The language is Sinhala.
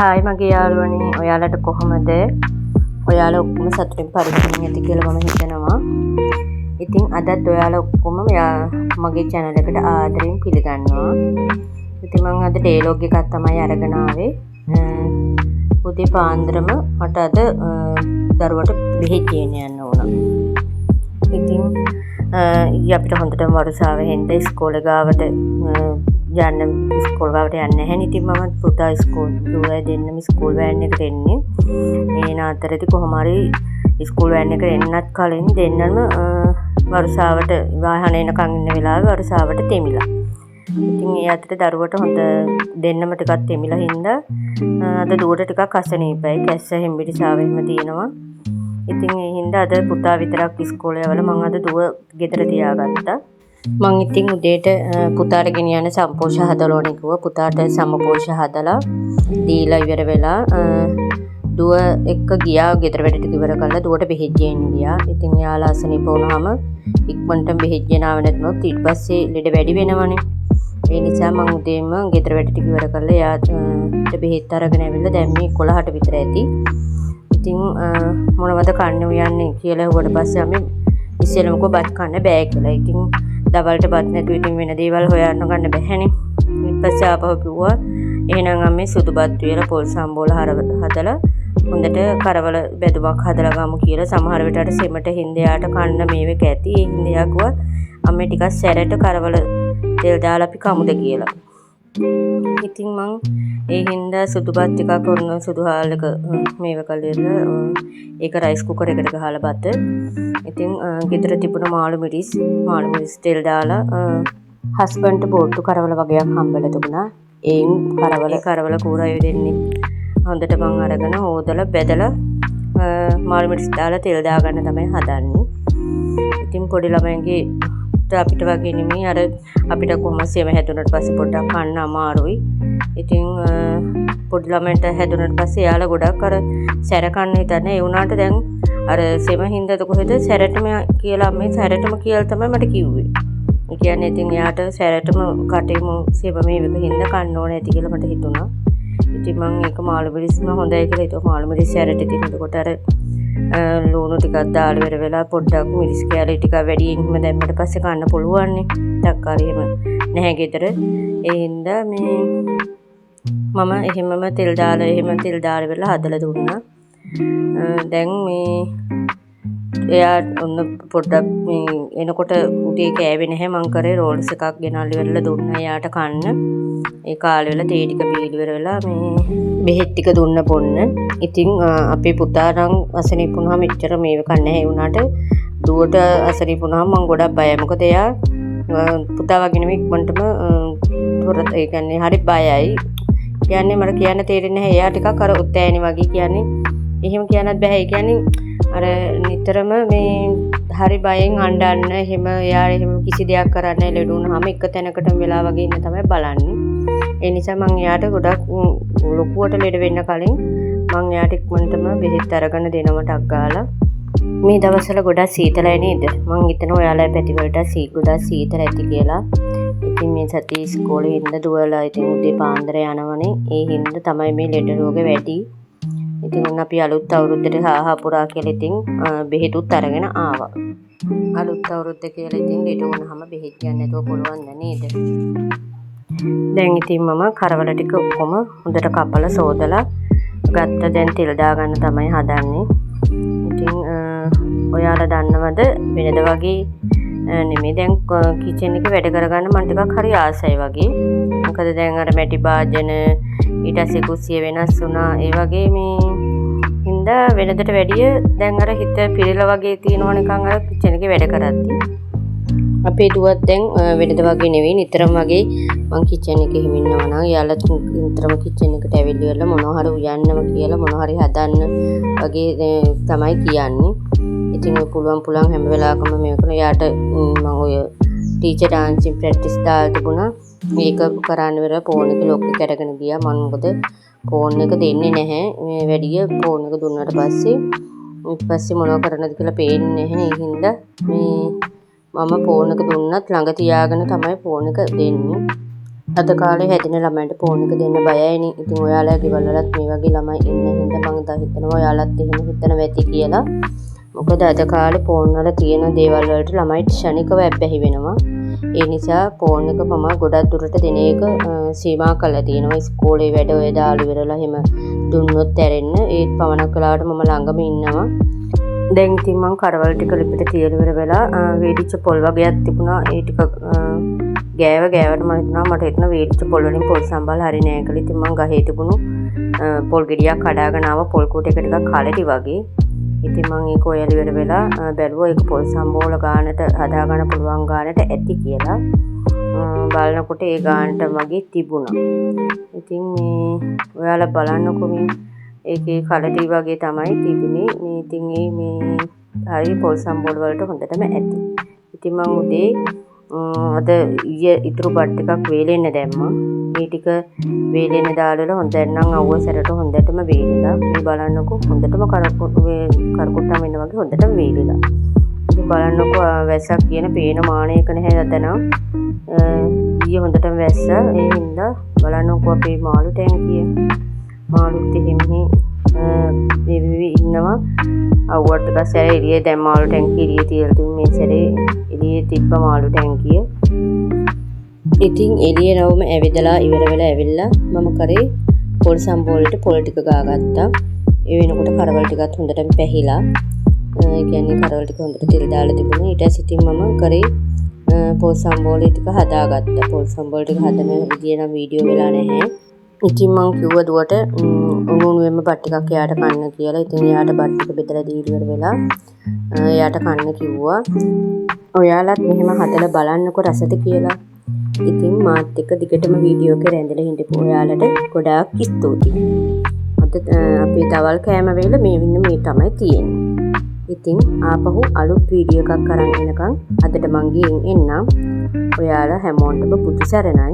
හායි මගේ යාළුවනේ ඔයාලට කොහොමද? ඔයාලා ඔක්කොම සතුටින් පරිස්සමින් ඇති කියලා මම හිතනවා. ඉතින් අදත් ඔයාලා ඔක්කොම මගේ channel එකට ආදරෙන් පිළිගන්නවා. ඉතින් මම අද ඩයලොග් එකක් තමයි අරගෙන ආවේ. උදේ පාන්දරම මට අද දරුවට බෙහෙත් ගේන්න යන්න ඕන. ඉතින් අපිට හොඳටම වරුසාව හෙන්ද ඉස්කෝලේ ගාවට යන්න ඉස්කෝල ගාවට යන්න නැහැ. ඉතින් මම පුතා ඉස්කෝල දුවලා දෙන්නම ඉස්කෝල් වෑන් එකට එන්නේ. මේ අතරේදී කොහොම හරි ඉස්කෝල් වෑන් එකට එන්නත් කලින් දෙන්නම වරුසාවට වාහන එනකන් ඉන්න වෙලාවේ වරුසාවට තෙමිලා. ඉතින් ඒ අතරේ දරුවට හොඳ දෙන්නම ටිකක් තෙමිලා හින්දා අද දුවට ටිකක් අසනීපයි. කැස්ස හෙම්බිරිසාවෙම තියෙනවා. ඉතින් ඒ හින්දා අද පුතා විතරක් ඉස්කෝලේ යවලා මම අද දුව ගෙදර තියාගත්තා. මං ඉතින් උදේට පුතාට ගෙනියන්න සම්පෝෂ හදලා ඕනේ කිව්වා. පුතාට සම්පෝෂ හදලා දීලා ඉවර වෙලා දුව එක්ක ගියා ගෙදර වැඩ ටික ඉවර කරලා දුවට බෙහෙත් ගේන්න ගියා. ඉතින් යාලා අසනීප වුණාම ඉක්මනට බෙහෙත් ගෙනාව නැත්නම් ඊට පස්සේ ලෙඩ වැඩි වෙනවනේ. ඒ නිසා මං උදේම ගෙදර වැඩ ටික ඉවර කරලා යාට බෙහෙත් අරගෙන ඇවිල්ලා දැන් මේ 11ට විතර ඇති. ඉතින් මොනවද කන්න උයන්නේ කියලා හුවට පස්සේ අපි ඉස්සෙල්ලම කො බත් කන්න බෑ කියලා. ඉතින් දවල්ට බත් නැතුව ඉතින් වෙන දේවල් හොයන්න ගන්න බැහැනේ. ඊට පස්සේ ආපහු කිව්වා එහෙනම් අම්මේ සුදු බත් වේලා පොල් සම්බෝල හදලා හොඳට කරවල බෙදුමක් හදලා ගමු කියලා. සමහර විටට සෙමට හින්දයාට කන්න මේක ඇති. ඒ හින්දයා කිව්වා අම්මේ ටිකක් සැරට කරවල තෙල් දාලා අපි කමුද කියලා. ඉතින් මං ඒ හින්දා සුදු බත් ටිකක් ඔන්න සුදු හාල් එක මේව කළේලා ඒක රයිස් කුකර් එකට ගහලා බත. ඉතින් ගෙදර තිබුණ මාළු මිරිස් තෙල් දාලා හස්බන්ඩ්ට බෝට්ටු කරවල වගේක් හම්බෙලා තිබුණා. ඒන් කරවල කූරායු දෙන්නේ හොඳට මං අරගෙන හොදලා බෙදලා මාළු මිරිස් දාලා තෙල් දාගන්න තමයි හදන්නේ. ඉතින් පොඩි ළමයින්ගේ අපිට වගේ නෙමෙයි අර අපිට කොහොම සෙම හැදුනට පස්සේ පොඩ්ඩක් කන්න අමාරුයි. ඉතින් පොඩි ළමයින්ට හැදුනට පස්සේ යාලා ගොඩක් අර සැර කන්න හිතන්නේ. ඒ වුණාට දැන් අර සෙම හින්දාද කොහෙද සැරටම කියලා මේ සැරටම කියලා තමයි මට කිව්වේ. ඒ කියන්නේ ඉතින් එයාට සැරටම කටේම සෙම මේක හින්දා කන්න ඕනේ ඇති කියලා මට හිතුණා. ඉතින් මම ඒක මාළු මිරිස්ම හොඳයි කියලා හිතුවා. මාළු මිරිස් සැරට ඉතින් එතකොට අර ලුණු ටිකක් දාලා ඉවර වෙලා පොඩ්ඩක් මිරිස් කෑලි ටිකක් වැඩියෙන් හිම දැම්මට පස්සේ කන්න පුළුවන් නේ. තක්කාරි එහෙම නැහැ ගෙදර. ඒ හින්දා මේ මම එහෙමම තෙල් දාලා ඉවරලා හදලා දුන්නා. දැන් මේ එයා ඔන්න පොඩ්ඩක් මේ එනකොට උදේ කෑවේ නැහැ. මං කරේ රෝල්ස් එකක් ගෙනල්ලා ඉවරලා දුන්නා එයාට කන්න. ඒ කාලේ වෙලා තේ ටික බීලි ඉවර වෙලා මේ බෙහෙත් ටික දුන්න බොන්න. ඉතින් අපේ පුතා නම් අසනීප වුණාම එච්චර මේව කන්නේ නැහැ. ඒ වුණාට දුවට අසනීප වුණාම මං ගොඩක් බයයි. මොකද එයා පුතා වගේ නෙමෙයි ඉක්මනටම ඒ කියන්නේ හරි බයයි. කියන්නේ මට කියන්න තේරෙන්නේ නැහැ. එයා ටිකක් අර උත්තෑනි වගේ කියන්නේ. එහෙම කියන්නත් බෑ. ඒ කියන්නේ අර නිතරම මේ හරි බයෙන් අඬන්න එහෙම එයා එහෙම කිසි දෙයක් කරන්නේ ලෙඩ වුණාම එක තැනකටම වෙලා වගේ ඉන්න තමයි බලන්නේ. ඒ නිසා මම එයාට ගොඩක් ලොකුවට ලෙඩ වෙන්න කලින් මම එයාට ඉක්මනටම බෙහෙත් අරගෙන දෙනවට අග්ගාලා. මේ දවස්වල ගොඩක් සීතලයි නේද? මම හිතනවා ඔයාලා පැතිවලට ගොඩක් සීතල ඇති කියලා. ඉතින් මේ සතිය ඉස්කෝලේ ඉන්න දුවලා ඉතින් උදේ පාන්දර යනවනේ. ඒ හින්දා තමයි මේ ලෙඩ රෝග වැඩි. ඉතින් අපි අලුත් අවුරුද්දට හාහා පුරා කියලා ඉතින් බෙහෙතුත් අරගෙන ආවා. අලුත් අවුරුද්ද කියලා ඉතින් ලෙඩ වුණාම බෙහෙත් ගන්න නැතුව පුළුවන් නේද? දැන් ඉතින් මම කරවල ටික ඔක්කොම හොඳට කපලා සෝදලා ගත්ත. දැන් තෙල් දාගන්න තමයි හදන්නේ. ඉතින් ඔයාලා දන්නවද වෙනද වගේ නෙමෙයි දැන් කිචන් එකේ වැඩ කරගන්න මම ටිකක් හරි ආසයි වගේ. මොකද දැන් අර මැටි භාජන ඊට පස්සේ කුස්සිය වෙනස් වුණා. ඒ වගේ මේ හින්දා වෙනදට වැඩිය දැන් අර හිත පිරෙලා වගේ තියෙනවා නිකන් අර කිචන් එකේ වැඩ කරද්දී. අපේ දුවත් දැන් වෙනද වගේ නෙවෙයි නිතරම වගේ මං කිචන් එකේ හිම ඉන්නවා නම් යාළුත් නිතරම කිචන් එකට ඇවිල්ලා ඉවරලා මොනවා හරි උයන්නම කියලා මොනවා හරි හදන්න වගේ තමයි කියන්නේ. ඉතින් පුළුවන් හැම වෙලාවකම මේක කරන යාට මම ඔය ටීචර් ඩාන්සින් ප්‍රැක්ටිස් දාලා තිබුණා. මේක කරන්න වෙලා ෆෝන් එක ලොක් එක අරගෙන ගියා. මම මොකද ෆෝන් එක දෙන්නේ නැහැ. මේ වැඩිය ෆෝන් එක දුන්නාට පස්සේ ඊට පස්සේ මොනව කරන්නද කියලා පේන්නේ නැහැ. ඒ හින්දා මේ මම ෆෝන් එක දුන්නත් ළඟ තියාගෙන තමයි ෆෝන් එක දෙන්නේ. අද කාලේ හැදෙන ළමයින්ට ෆෝන් එක දෙන්න බයයිනේ. ඉතින් ඔයාලගේ වලලත් මේ වගේ ළමයි ඉන්න හින්දා මම හිතනවා ඔයාලත් එහෙම හිතන වෙති කියලා. මොකද අද කාලේ ෆෝන් වල තියෙන දේවල් වලට ළමයිට ක්ෂණිකව ඇබ්බැහි වෙනවා. ඒ නිසා ෆෝන් එක මම ගොඩක් දුරට දෙන එක සීමා කරලා තියෙනවා. ඉස්කෝලේ වැඩ ඔය දාලා ඉවරලා එහෙම දුන්නොත් ඇරෙන්න. ඒත් පවණක් වෙලාවට මම ළඟම ඉන්නවා. දැන් ඉතින් මම කරවල ටික ලිපිට තියලා ඉවර වෙලා වේදිච්ච පොල් වගේක් තිබුණා. ඒ ටික ගෑවට මම හිතනවා මට එතන වේදිච්ච පොල් වලින් පොල් සම්බාල හරි නෑ කියලා. ඉතින් මම ගහේ තිබුණු පොල් ගෙඩියක් කඩාගෙන ආව පොල් කොට එක ටිකක් කලටි වගේ. ඉතින් මම ඒක ඔයලා ඉවර වෙලා බැලුවා ඒක පොල් සම්බෝල ගානට හදා ගන්න පුළුවන් ගානට ඇති කියලා. බලනකොට ඒ ගානට මගේ තිබුණා. ඉතින් මේ ඔයාලා බලන්නකො මේ ඒකේ කලටි වගේ තමයි තිබුණේ. මේ ඉතින් මේ හරි පොල් සම්බෝල වලට හොඳටම ඇති. ඉතින් මම උදේ අද ඉතුරු බත් ටිකක් වේලෙන්න දැම්මා. මේ ටික වේලෙන්න දාලා හොඳට නම් අවුව සැරට හොඳටම වේලිලා. මේ බලන්නකො හොඳටම කරකොට්ටම් වෙන්න වගේ හොඳටම වේලිලා. ඉතින් බලන්නකො වැස්සක් කියන පේන මානයක නැහැ අතනම්. ඊයේ හොඳටම වැස්සා. ඒ හින්දා බලන්නකො අපේ මාළු ටැංකිය. මාළුත් එහෙමනේ මේ ඉන්නවා. අවුවට ටිකක් සැරේ එළියේ දැන් මාළු ටැංකිය එළියේ තියලා තිබුණ මේ සැරේ එළියේ තිබ්බ මාළු ටැංකිය. ඉතින් එළියේ රවුම ඇවිදලා ඉවර වෙලා ඇවිල්ලා මම කරේ පොල් සම්බෝලට පොල් ටික ගාගත්තා. ඒ වෙනකොට කරවල ටිකත් හොඳටම පැහිලා. ඒ කියන්නේ කරවල ටික හොඳට තෙල් දාලා තිබුණා. ඊට පස්සේ ඉතින් මම කරේ පොල් සම්බෝලේ ටික හදාගත්තා. පොල් සම්බෝල ටික හදන විදිය නම් වීඩියෝ වෙලා නැහැ. ඉතින් මං කිව්වා දුවට උණුවෙන්ම බත් ටිකක් එයාට කන්න කියලා. ඉතින් එයාට බත් ටික බෙදලා දීලා ඉවර වෙලා එයාට කන්න කිව්වා. ඔයාලත් මෙහෙම හදලා බලන්නකො රසද කියලා. ඉතින් මාත් එක්ක දිගටම වීඩියෝ එකේ රැඳෙලා හිටපු ඔයාලට ගොඩාක් ස්තුතියි. අද අපේ දවල් කෑම වේල මේ තමයි තියෙන්නේ. ඉතින් ආපහු අලුත් වීඩියෝ එකක් අරන් එනකන් අදට මං ගිහින් එන්නම්. ඔයාලා හැමෝටම බුදු සරණයි.